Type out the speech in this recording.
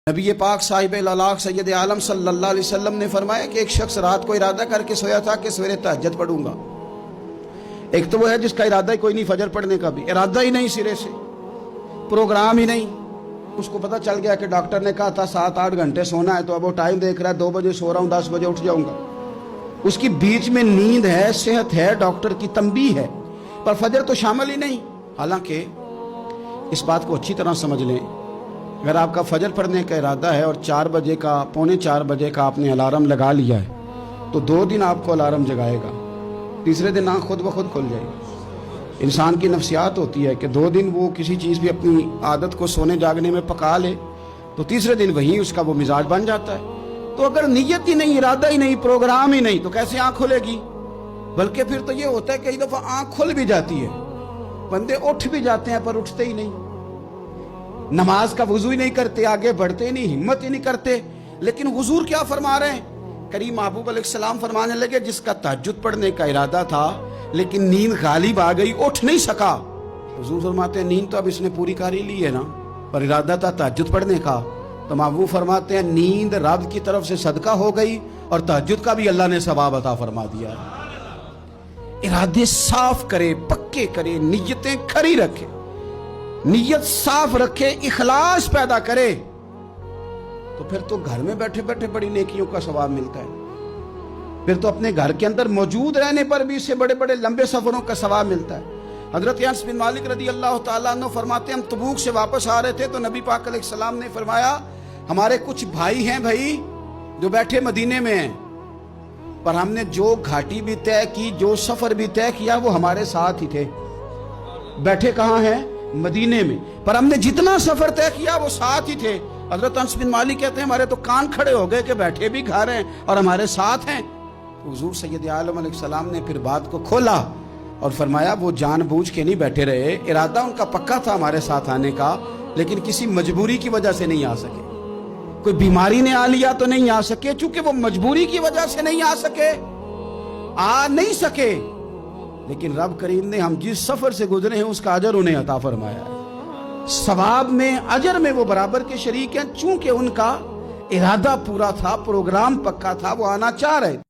نبی پاک صاحب الالاق سید عالم صلی اللہ علیہ وسلم نے فرمایا کہ ایک شخص رات کو ارادہ کر کے سویا تھا کہ سویرے تہجد پڑھوں گا۔ ایک تو وہ ہے جس کا ارادہ ہی کوئی نہیں، فجر پڑھنے کا بھی ارادہ ہی نہیں، سرے سے پروگرام ہی نہیں۔ اس کو پتہ چل گیا کہ ڈاکٹر نے کہا تھا 7-8 گھنٹے سونا ہے، تو اب وہ ٹائم دیکھ رہا ہے 2 بجے سو رہا ہوں، 10 بجے اٹھ جاؤں گا۔ اس کی بیچ میں نیند ہے، صحت ہے، ڈاکٹر کی تنبیہ ہے، پر فجر تو شامل ہی نہیں۔ حالانکہ اس بات کو اچھی طرح سمجھ لیں، اگر آپ کا فجر پڑھنے کا ارادہ ہے اور 4 بجے کا 3:45 بجے کا آپ نے الارم لگا لیا ہے، تو 2 دن آپ کو الارم جگائے گا، تیسرے دن آنکھ خود بخود کھل جائے گی۔ انسان کی نفسیات ہوتی ہے کہ 2 دن وہ کسی چیز بھی اپنی عادت کو سونے جاگنے میں پکا لے تو تیسرے دن وہیں اس کا وہ مزاج بن جاتا ہے۔ تو اگر نیت ہی نہیں، ارادہ ہی نہیں، پروگرام ہی نہیں، تو کیسے آنکھ کھلے گی؟ بلکہ پھر تو یہ ہوتا ہے کہ کئی دفعہ آنکھ کھل بھی جاتی ہے، بندے اٹھ بھی جاتے ہیں پر اٹھتے ہی نہیں، نماز کا وضو ہی نہیں کرتے، آگے بڑھتے ہی نہیں، ہمت ہی نہیں کرتے۔ لیکن حضور کیا فرما رہے ہیں؟ کریم محبوب علیہ السلام فرمانے لگے جس کا تہجد پڑھنے کا ارادہ تھا لیکن نیند غالب آ گئی، اٹھ نہیں سکا۔ حضور فرماتے ہیں نیند تو اب اس نے پوری کر ہی لی ہے نا، پر ارادہ تھا تہجد پڑھنے کا۔ تو محبوب فرماتے ہیں نیند رب کی طرف سے صدقہ ہو گئی اور تہجد کا بھی اللہ نے ثواب عطا فرما دیا۔ ارادے صاف کرے، پکے کرے، نیتیں کھری رکھے، نیت صاف رکھے، اخلاص پیدا کرے، تو پھر تو گھر میں بیٹھے بیٹھے بڑی نیکیوں کا ثواب ملتا ہے۔ پھر تو اپنے گھر کے اندر موجود رہنے پر بھی اس سے بڑے بڑے لمبے سفروں کا ثواب ملتا ہے۔ حضرت انس بن مالک رضی اللہ تعالیٰ عنہ فرماتے ہیں ہم تبوک سے واپس آ رہے تھے تو نبی پاک علیہ السلام نے فرمایا ہمارے کچھ بھائی ہیں بھائی جو بیٹھے مدینے میں ہیں، پر ہم نے جو گھاٹی بھی طے کی، جو سفر بھی طے کیا، وہ ہمارے ساتھ ہی تھے۔ بیٹھے کہاں ہیں؟ مدینے میں، پر ہم نے جتنا سفر طے کیا وہ ساتھ ہی تھے۔ حضرت انس بن مالک کہتے ہیں ہمارے تو کان کھڑے ہو گئے کہ بیٹھے بھی گھر ہیں اور ہمارے ساتھ ہیں۔ حضور سید عالم علیہ السلام نے پھر بات کو کھولا اور فرمایا وہ جان بوجھ کے نہیں بیٹھے رہے، ارادہ ان کا پکا تھا ہمارے ساتھ آنے کا، لیکن کسی مجبوری کی وجہ سے نہیں آ سکے۔ کوئی بیماری نے آ لیا تو نہیں آ سکے، چونکہ وہ مجبوری کی وجہ سے نہیں آ سکے، آ نہیں سکے، لیکن رب کریم نے ہم جس سفر سے گزرے ہیں اس کا اجر انہیں عطا فرمایا ہے۔ ثواب میں، اجر میں وہ برابر کے شریک ہیں، چونکہ ان کا ارادہ پورا تھا، پروگرام پکا تھا، وہ آنا چاہ رہے۔